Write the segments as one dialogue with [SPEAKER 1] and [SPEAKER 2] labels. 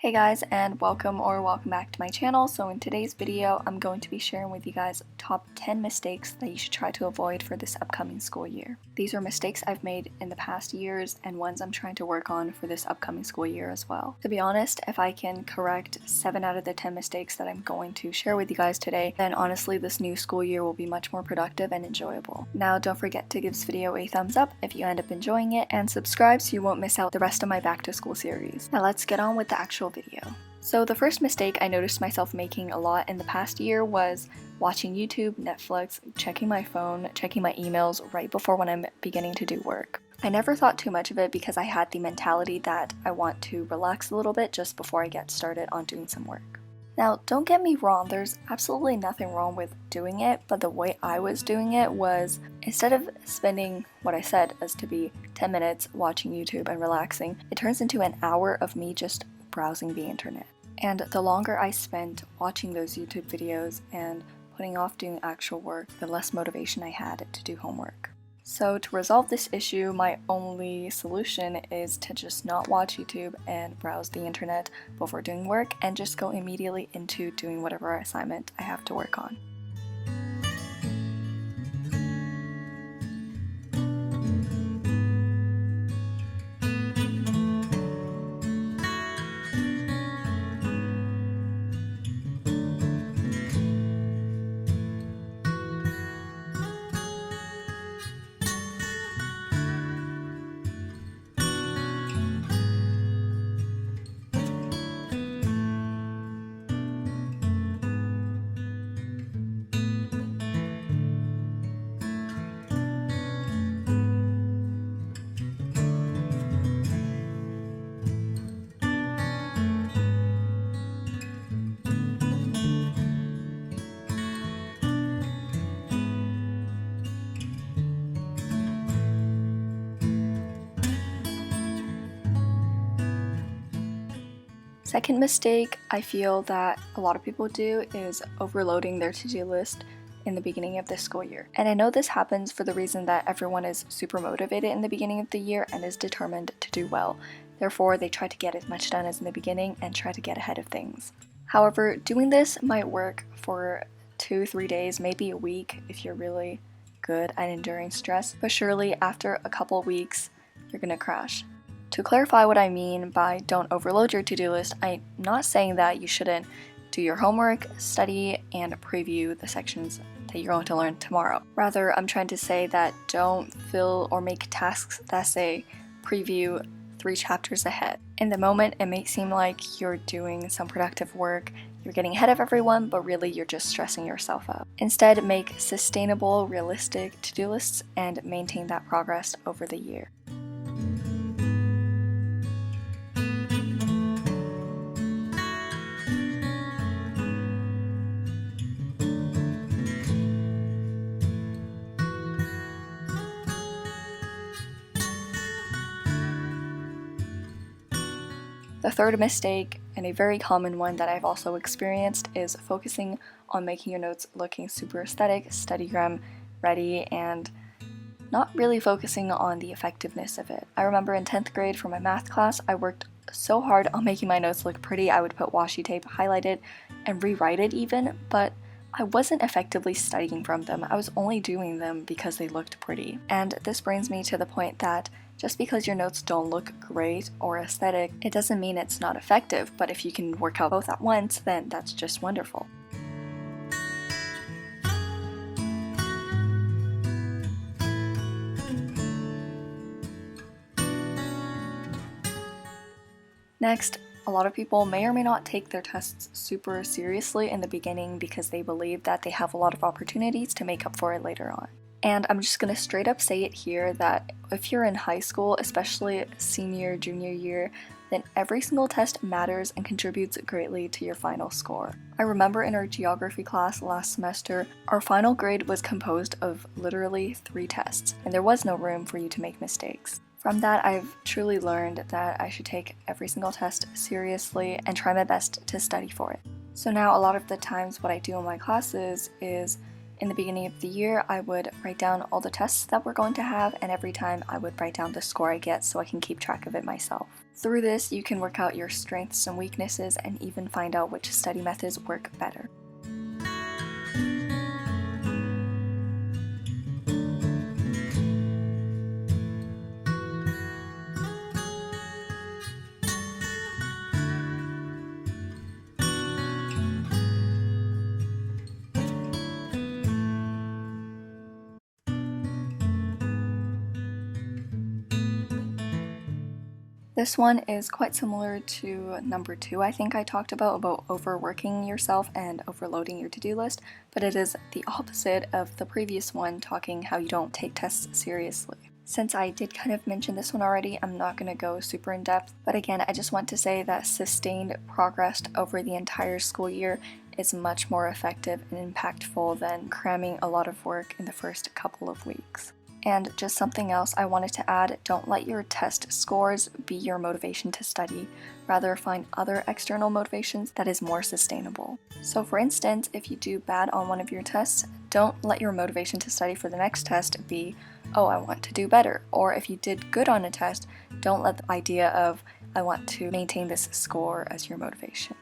[SPEAKER 1] Hey guys, and welcome back to my channel. So in today's video, I'm going to be sharing with you guys top 10 mistakes that you should try to avoid for this upcoming school year. These are mistakes I've made in the past years and ones I'm trying to work on for this upcoming school year as well. To be honest, if I can correct 7 out of the 10 mistakes that I'm going to share with you guys today, then honestly this new school year will be much more productive and enjoyable. Now don't forget to give this video a thumbs up if you end up enjoying it, and subscribe so you won't miss out the rest of my back to school series. Now let's get on with the actual video. So the first mistake I noticed myself making a lot in the past year was watching YouTube, Netflix, checking my phone, checking my emails right before when I'm beginning to do work. I never thought too much of it because I had the mentality that I want to relax a little bit just before I get started on doing some work. Now, don't get me wrong, there's absolutely nothing wrong with doing it, but the way I was doing it was, instead of spending what I said as to be 10 minutes watching YouTube and relaxing, it turns into an hour of me just browsing the internet. And the longer I spent watching those YouTube videos and putting off doing actual work, the less motivation I had to do homework. So to resolve this issue, my only solution is to just not watch YouTube and browse the internet before doing work and just go immediately into doing whatever assignment I have to work on. Second mistake I feel that a lot of people do is overloading their to-do list in the beginning of the school year. And I know this happens for the reason that everyone is super motivated in the beginning of the year and is determined to do well. Therefore, they try to get as much done as in the beginning and try to get ahead of things. However, doing this might work for 2-3 days, maybe a week if you're really good at enduring stress, but surely after a couple weeks, you're gonna crash. To clarify what I mean by don't overload your to-do list, I'm not saying that you shouldn't do your homework, study, and preview the sections that you're going to learn tomorrow. Rather, I'm trying to say that don't fill or make tasks that say preview 3 chapters ahead. In the moment, it may seem like you're doing some productive work, you're getting ahead of everyone, but really you're just stressing yourself out. Instead, make sustainable, realistic to-do lists and maintain that progress over the year. The third mistake, and a very common one that I've also experienced, is focusing on making your notes looking super aesthetic, studygram ready, and not really focusing on the effectiveness of it. I remember in 10th grade for my math class, I worked so hard on making my notes look pretty. I would put washi tape, highlight it, and rewrite it even, but I wasn't effectively studying from them. I was only doing them because they looked pretty. And this brings me to the point that just because your notes don't look great or aesthetic, it doesn't mean it's not effective, but if you can work out both at once, then that's just wonderful. Next, a lot of people may or may not take their tests super seriously in the beginning because they believe that they have a lot of opportunities to make up for it later on. And I'm just gonna straight up say it here that if you're in high school, especially senior, junior year, then every single test matters and contributes greatly to your final score. I remember in our geography class last semester, our final grade was composed of literally 3 tests, and there was no room for you to make mistakes. From that, I've truly learned that I should take every single test seriously and try my best to study for it. So now a lot of the times what I do in my classes is In the beginning of the year, I would write down all the tests that we're going to have, and every time I would write down the score I get so I can keep track of it myself. Through this, you can work out your strengths and weaknesses and even find out which study methods work better. This one is quite similar to number 2 I think I talked about overworking yourself and overloading your to-do list, but it is the opposite of the previous one, talking how you don't take tests seriously. Since I did kind of mention this one already, I'm not going to go super in depth, but again, I just want to say that sustained progress over the entire school year is much more effective and impactful than cramming a lot of work in the first couple of weeks. And just something else I wanted to add, don't let your test scores be your motivation to study. Rather, find other external motivations that is more sustainable. So for instance, if you do bad on one of your tests, don't let your motivation to study for the next test be, oh, I want to do better. Or if you did good on a test, don't let the idea of, I want to maintain this score as your motivation.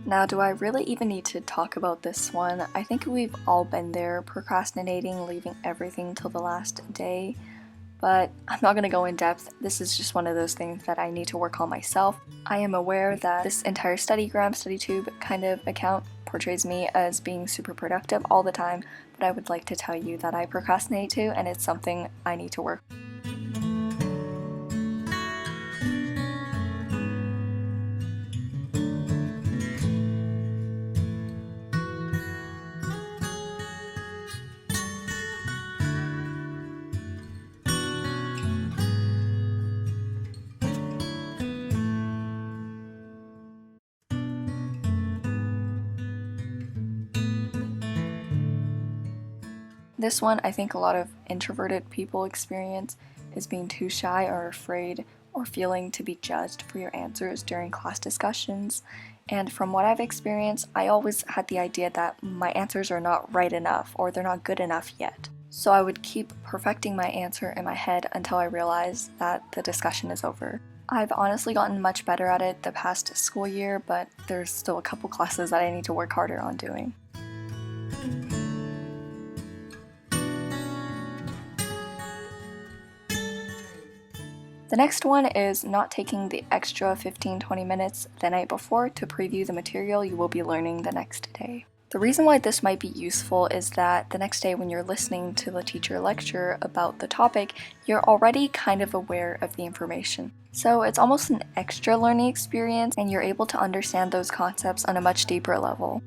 [SPEAKER 1] Now, do I really even need to talk about this one? I think we've all been there, procrastinating, leaving everything till the last day, but I'm not going to go in depth. This is just one of those things that I need to work on myself. I am aware that this entire StudyTube kind of account portrays me as being super productive all the time, but I would like to tell you that I procrastinate too, and it's something I need to work on. This one I think a lot of introverted people experience, is being too shy or afraid or feeling to be judged for your answers during class discussions. And from what I've experienced, I always had the idea that my answers are not right enough or they're not good enough yet. So I would keep perfecting my answer in my head until I realized that the discussion is over. I've honestly gotten much better at it the past school year, but there's still a couple classes that I need to work harder on doing. The next one is not taking the extra 15-20 minutes the night before to preview the material you will be learning the next day. The reason why this might be useful is that the next day when you're listening to the teacher lecture about the topic, you're already kind of aware of the information. So it's almost an extra learning experience and you're able to understand those concepts on a much deeper level.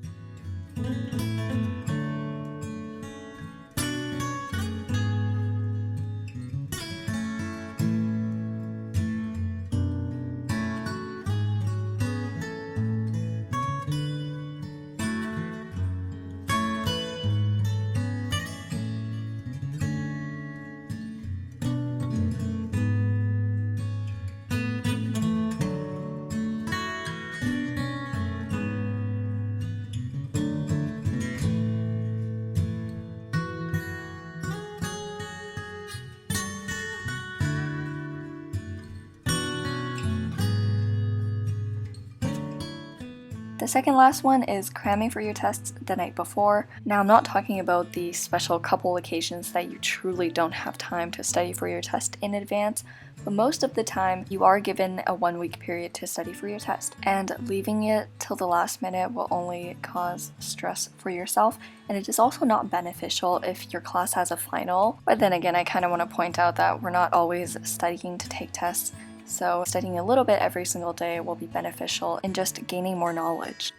[SPEAKER 1] The second last one is cramming for your tests the night before. Now, I'm not talking about the special couple occasions that you truly don't have time to study for your test in advance, but most of the time you are given a 1-week period to study for your test, and leaving it till the last minute will only cause stress for yourself, and it is also not beneficial if your class has a final. But then again, I kind of want to point out that we're not always studying to take tests. So studying a little bit every single day will be beneficial in just gaining more knowledge.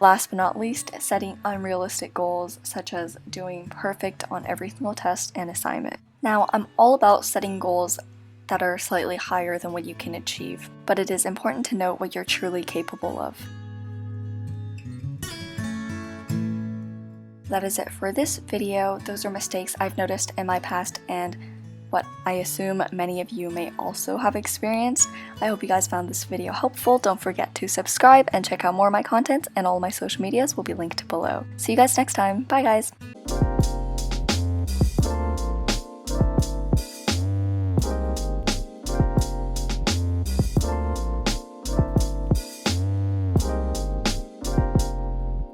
[SPEAKER 1] Last but not least, setting unrealistic goals such as doing perfect on every single test and assignment. Now, I'm all about setting goals that are slightly higher than what you can achieve, but it is important to note what you're truly capable of. That is it for this video. Those are mistakes I've noticed in my past and what I assume many of you may also have experienced. I hope you guys found this video helpful. Don't forget to subscribe and check out more of my content, and all my social medias will be linked below. See you guys next time. Bye guys!